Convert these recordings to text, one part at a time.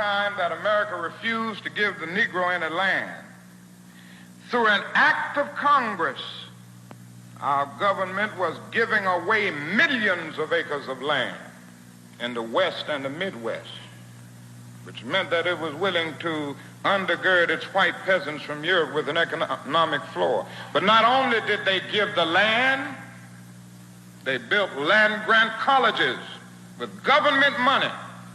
time that America refused to give the Negro any land, through an act of Congress, our government was giving away millions of acres of land in the West and the Midwest, which meant that it was willing to undergird its white peasants from Europe with an economic floor. But not only did they give the land, they built land-grant colleges with government money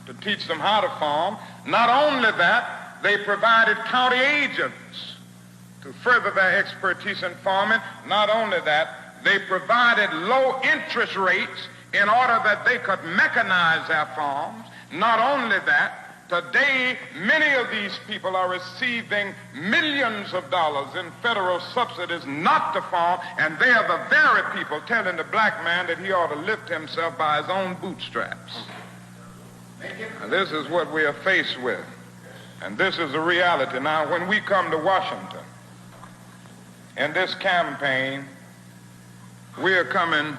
to teach them how to farm. Not only that, they provided county agents to further their expertise in farming. Not only that, they provided low interest rates in order that they could mechanize their farms. Not only that, today, many of these people are receiving millions of dollars in federal subsidies not to farm, and they are the very people telling the black man that he ought to lift himself by his own bootstraps. And this is what we are faced with, and this is the reality. Now, when we come to Washington in this campaign, we are coming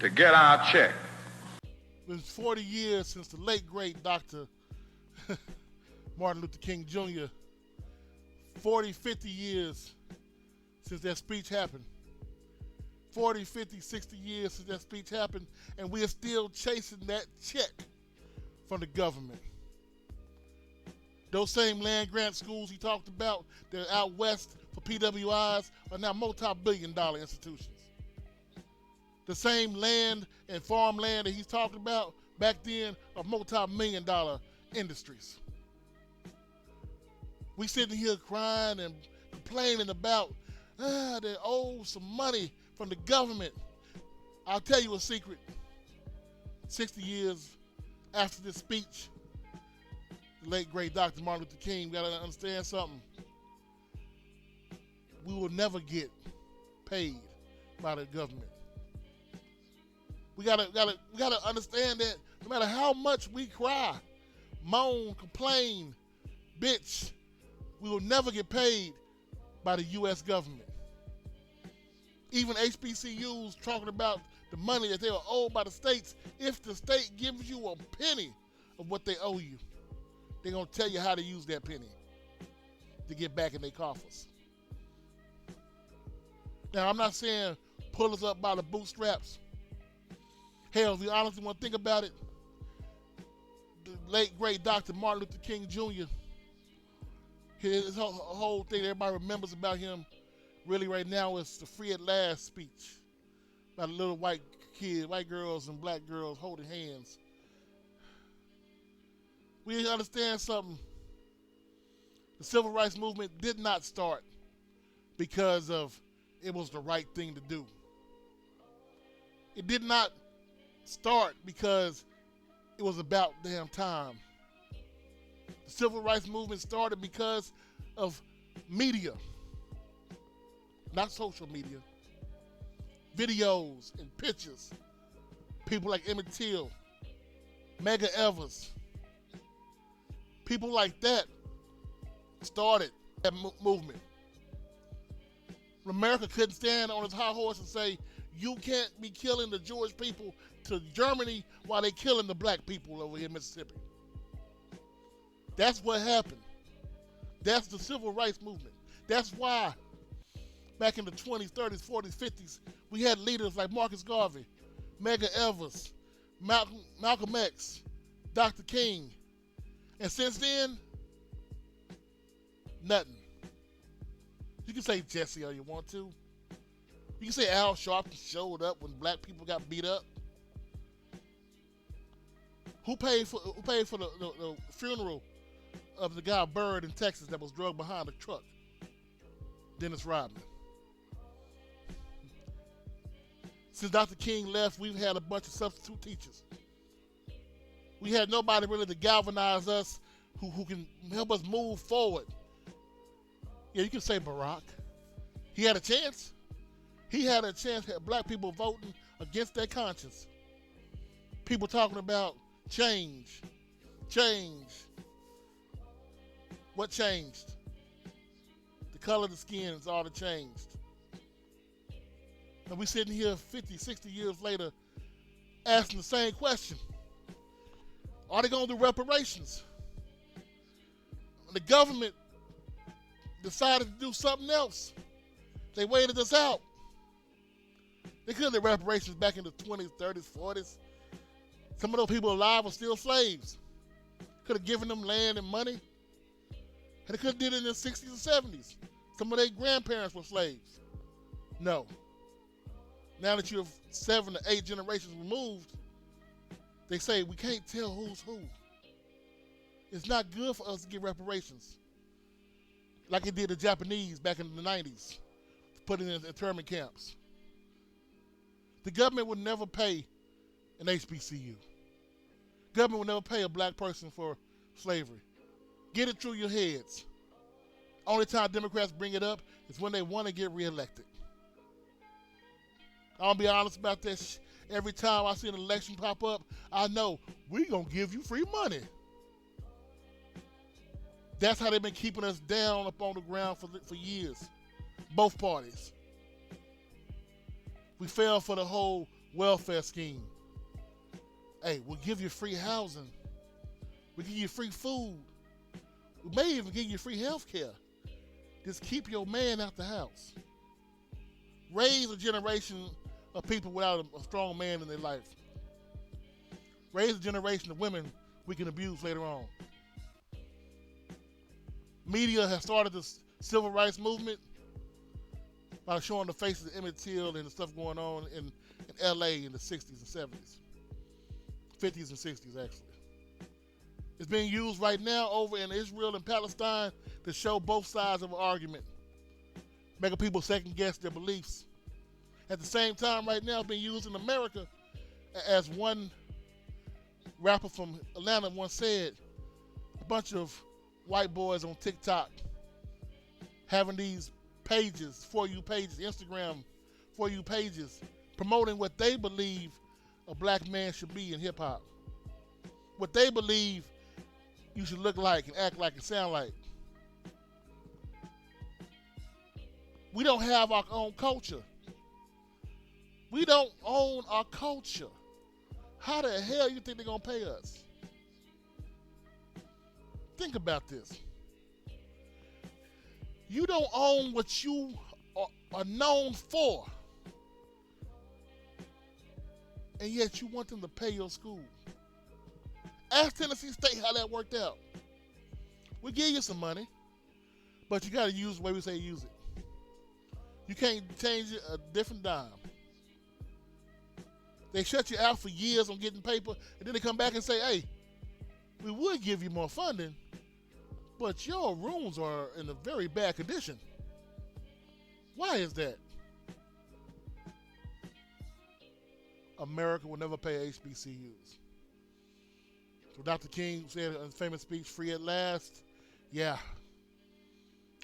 to get our check. It's 40 years since the late, great Dr. Martin Luther King Jr., 40, 50 years since that speech happened. 40, 50, 60 years since that speech happened, and we are still chasing that check from the government. Those same land-grant schools he talked about that are out west for PWIs are now multi-billion-dollar institutions. The same land and farmland that he's talking about back then are multi-million-dollar industries. We sitting here crying and complaining about they owe some money from the government. I'll tell you a secret. 60 years after this speech, the late great Dr. Martin Luther King, we gotta understand something. We will never get paid by the government. We gotta understand that no matter how much we cry, moan, complain, bitch, we will never get paid by the U.S. government. Even HBCUs talking about the money that they are owed by the states. If the state gives you a penny of what they owe you, they're going to tell you how to use that penny to get back in their coffers. Now, I'm not saying pull us up by the bootstraps. Hell, if you honestly want to think about it, the late, great Dr. Martin Luther King Jr., his whole thing everybody remembers about him really right now is the Free at Last speech about little white kids, white girls and black girls holding hands. We need to understand something. The civil rights movement did not start because of it was the right thing to do. It did not start because it was about damn time. The civil rights movement started because of media, not social media. Videos and pictures. People like Emmett Till, Medgar Evers. People like that started that movement. America couldn't stand on its high horse and say, you can't be killing the Jewish people to Germany while they're killing the black people over here in Mississippi. That's what happened. That's the civil rights movement. That's why back in the 20s, 30s, 40s, 50s, we had leaders like Marcus Garvey, Medgar Evers, Malcolm X, Dr. King. And since then, nothing. You can say Jesse all you want to. You can say Al Sharpton showed up when black people got beat up. Who paid for the funeral of the guy buried in Texas that was drugged behind a truck? Dennis Rodman. Since Dr. King left, we've had a bunch of substitute teachers. We had nobody really to galvanize us who can help us move forward. Yeah, you can say Barack. He had a chance. He had a chance to have black people voting against their conscience. People talking about change. Change. What changed? The color of the skin is all that changed. And we're sitting here 50, 60 years later asking the same question. Are they going to do reparations? The government decided to do something else. They waited us out. They could have did reparations back in the 20s, 30s, 40s. Some of those people alive were still slaves. Could have given them land and money. And they could have did it in the 60s and 70s. Some of their grandparents were slaves. No. Now that you're 7 to 8 generations removed, they say we can't tell who's who. It's not good for us to get reparations like it did the Japanese back in the 90s, putting in internment camps. The government would never pay an HBCU. Government would never pay a black person for slavery. Get it through your heads. Only time Democrats bring it up is when they want to get reelected. I'll be honest about this. Every time I see an election pop up, I know we're going to give you free money. That's how they've been keeping us down up on the ground for years. Both parties. We fell for the whole welfare scheme. Hey, we'll give you free housing. We'll give you free food. We may even give you free health care. Just keep your man out the house. Raise a generation of people without a strong man in their life. Raise a generation of women we can abuse later on. Media has started this civil rights movement by showing the faces of Emmett Till and the stuff going on in LA in the 60s and 70s. 50s and 60s, actually. It's being used right now over in Israel and Palestine to show both sides of an argument, making people second guess their beliefs. At the same time, right now, it's being used in America, as one rapper from Atlanta once said, a bunch of white boys on TikTok having these pages, For You pages, Instagram For You pages, promoting what they believe a black man should be in hip hop. What they believe you should look like and act like and sound like. We don't have our own culture. We don't own our culture. How the hell you think they're going to pay us? Think about this. You don't own what you are known for, and yet you want them to pay your school. Ask Tennessee State how that worked out. We give you some money, but you got to use the way we say use it. You can't change it a different dime. They shut you out for years on getting paper, and then they come back and say, hey, we would give you more funding, but your rooms are in a very bad condition. Why is that? America will never pay HBCUs. So Dr. King said in a famous speech, free at last. Yeah.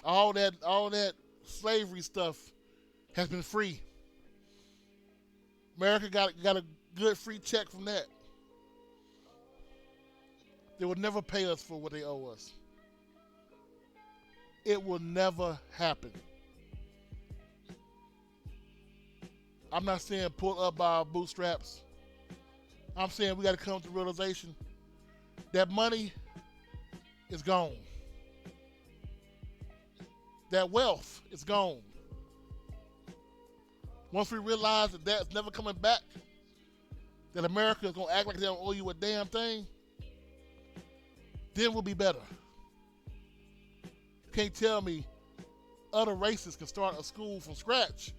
All that slavery stuff has been free. America got a good free check from that. They will never pay us for what they owe us. It will never happen. I'm not saying pull up by our bootstraps. I'm saying we got to come to the realization that money is gone. That wealth is gone. Once we realize that that's never coming back, that America is going to act like they don't owe you a damn thing, then we'll be better. You can't tell me other races can start a school from scratch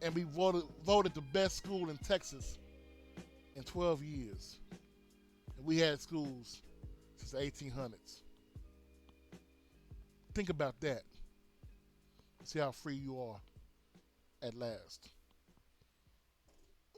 and be voted the best school in Texas in 12 years. And we had schools since the 1800s. Think about that. See how free you are at last.